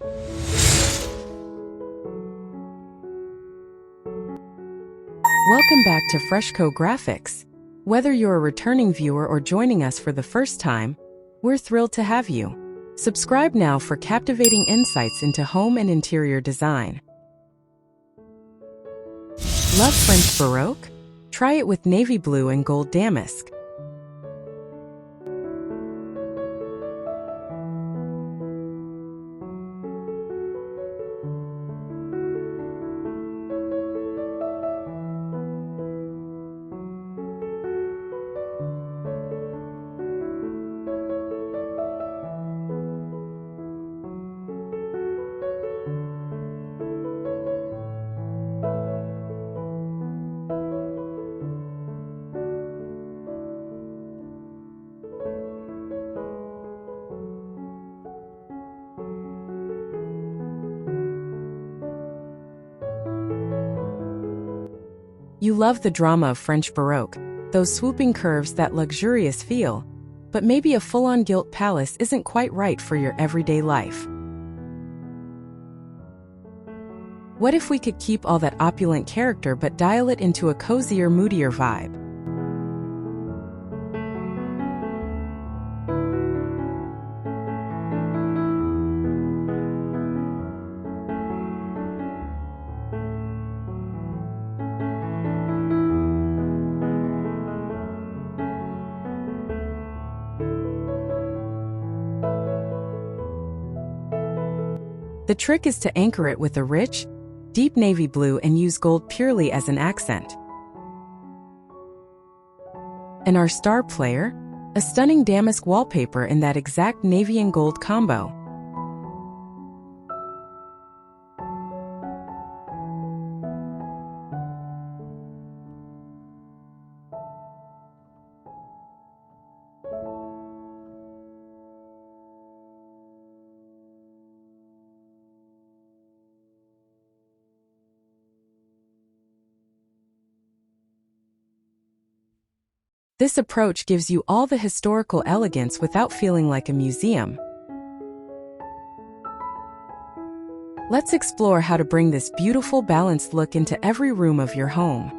Welcome back to Freshco Graphics. Whether you're a returning viewer or joining us for the first time, we're thrilled to have you. Subscribe now for captivating insights into home and interior design. Love French Baroque? Try it with navy blue and gold damask. You love the drama of French Baroque, those swooping curves, that luxurious feel, but maybe a full-on gilt palace isn't quite right for your everyday life. What if we could keep all that opulent character but dial it into a cozier, moodier vibe? The trick is to anchor it with a rich, deep navy blue and use gold purely as an accent. And our star player? A stunning damask wallpaper in that exact navy and gold combo. This approach gives you all the historical elegance without feeling like a museum. Let's explore how to bring this beautiful, balanced look into every room of your home.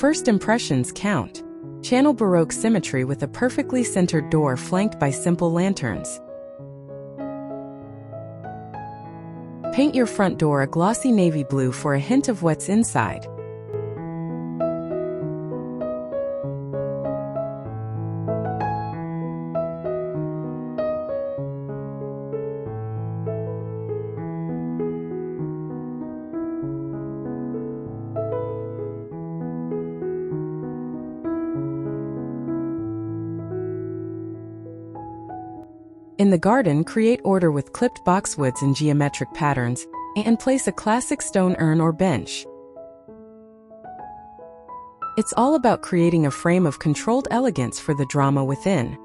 First impressions count. Channel Baroque symmetry with a perfectly centered door flanked by simple lanterns. Paint your front door a glossy navy blue for a hint of what's inside. In the garden, create order with clipped boxwoods and geometric patterns, and place a classic stone urn or bench. It's all about creating a frame of controlled elegance for the drama within.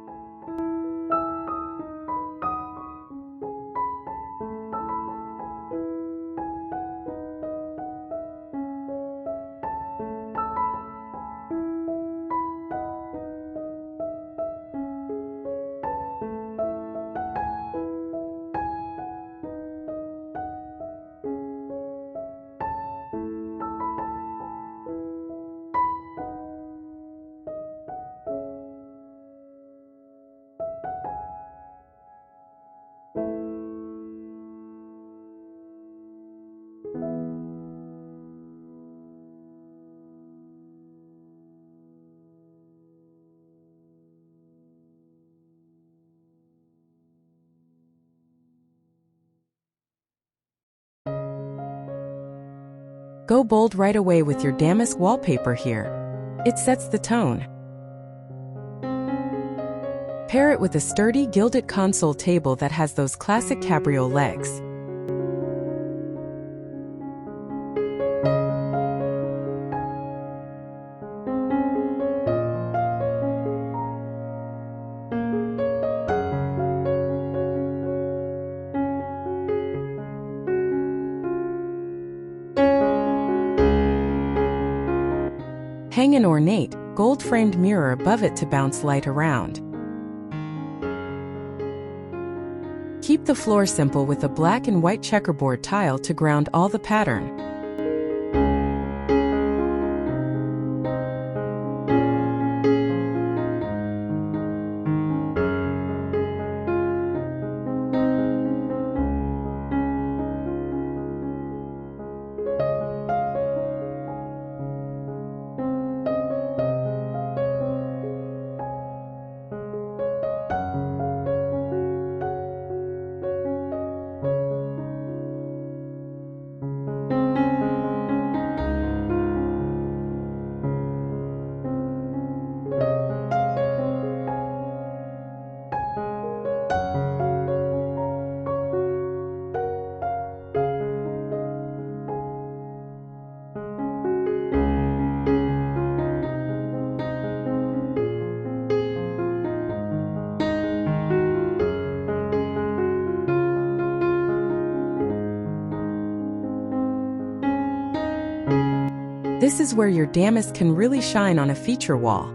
Go bold right away with your damask wallpaper here. It sets the tone. Pair it with a sturdy gilded console table that has those classic cabriole legs. Hang an ornate, gold-framed mirror above it to bounce light around. Keep the floor simple with a black and white checkerboard tile to ground all the pattern. This is where your damask can really shine on a feature wall.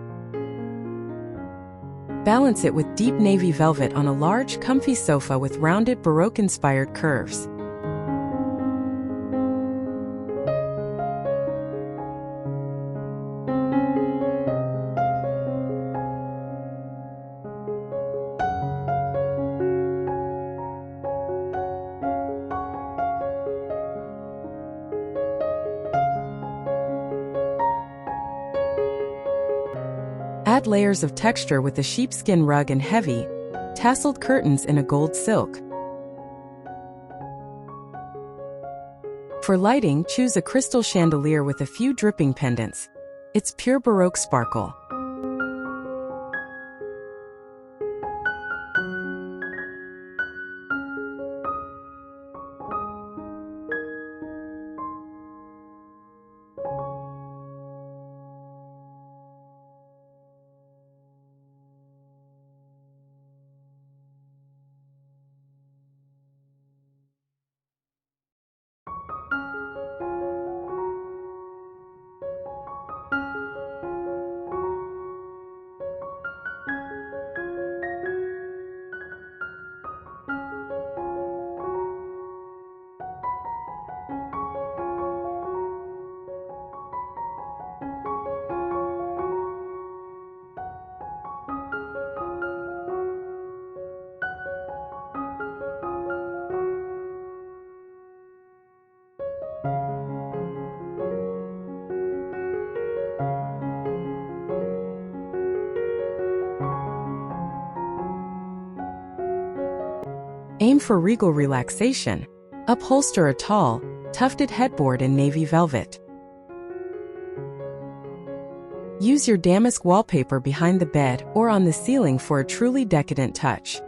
Balance it with deep navy velvet on a large, comfy sofa with rounded Baroque-inspired curves. Add layers of texture with a sheepskin rug and heavy, tasseled curtains in a gold silk. For lighting, choose a crystal chandelier with a few dripping pendants. It's pure Baroque sparkle. Aim for regal relaxation. Upholster a tall, tufted headboard in navy velvet. Use your damask wallpaper behind the bed or on the ceiling for a truly decadent touch.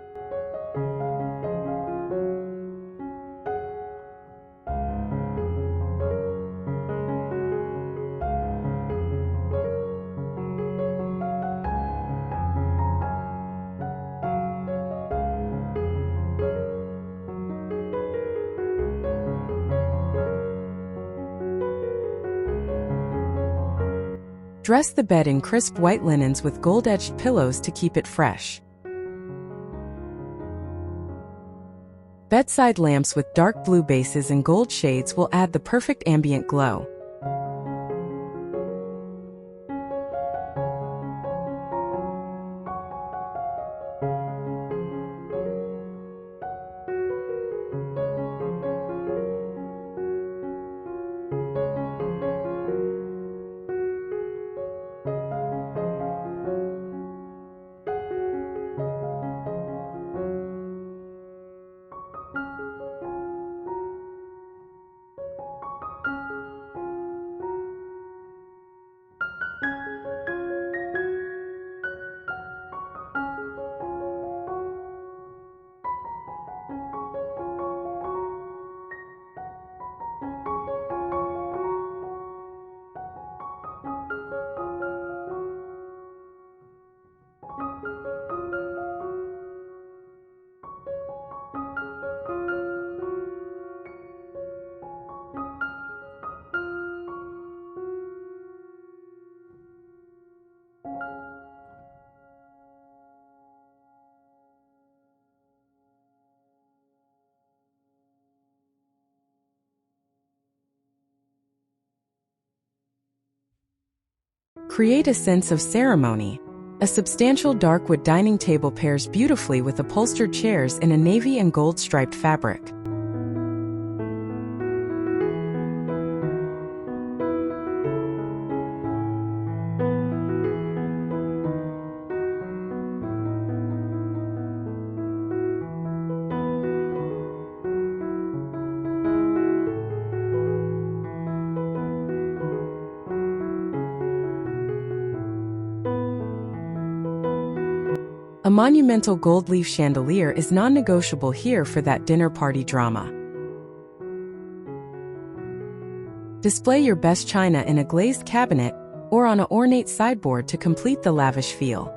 Dress the bed in crisp white linens with gold-edged pillows to keep it fresh. Bedside lamps with dark blue bases and gold shades will add the perfect ambient glow. Create a sense of ceremony. A substantial dark wood dining table pairs beautifully with upholstered chairs in a navy and gold striped fabric. A monumental gold leaf chandelier is non-negotiable here for that dinner party drama. Display your best china in a glazed cabinet or on an ornate sideboard to complete the lavish feel.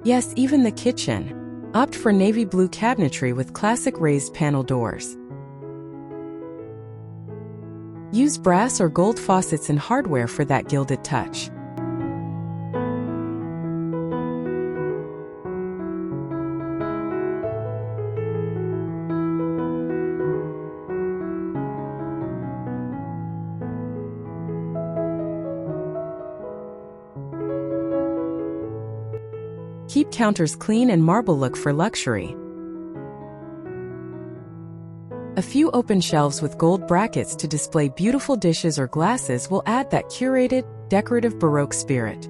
Yes, even the kitchen. Opt for navy blue cabinetry with classic raised panel doors. Use brass or gold faucets and hardware for that gilded touch. Keep counters clean and marble look for luxury. A few open shelves with gold brackets to display beautiful dishes or glasses will add that curated, decorative Baroque spirit.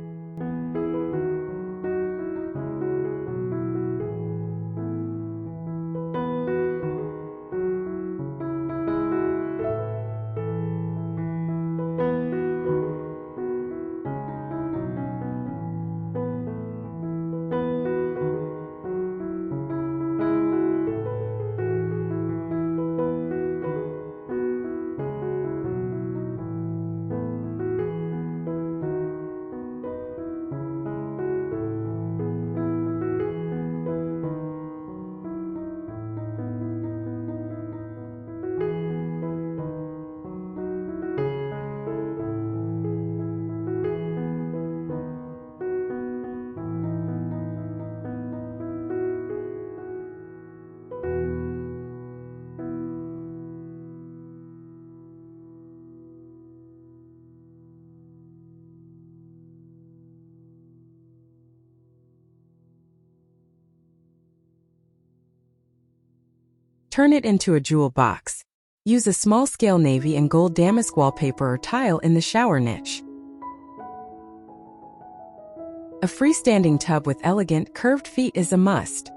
Turn it into a jewel box. Use a small-scale navy and gold damask wallpaper or tile in the shower niche. A freestanding tub with elegant, curved feet is a must.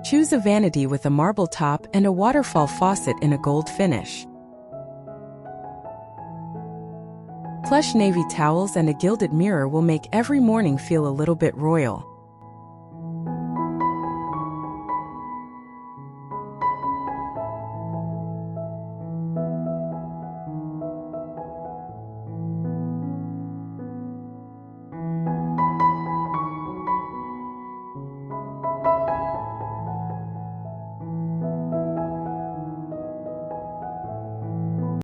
Choose a vanity with a marble top and a waterfall faucet in a gold finish. Plush navy towels and a gilded mirror will make every morning feel a little bit royal.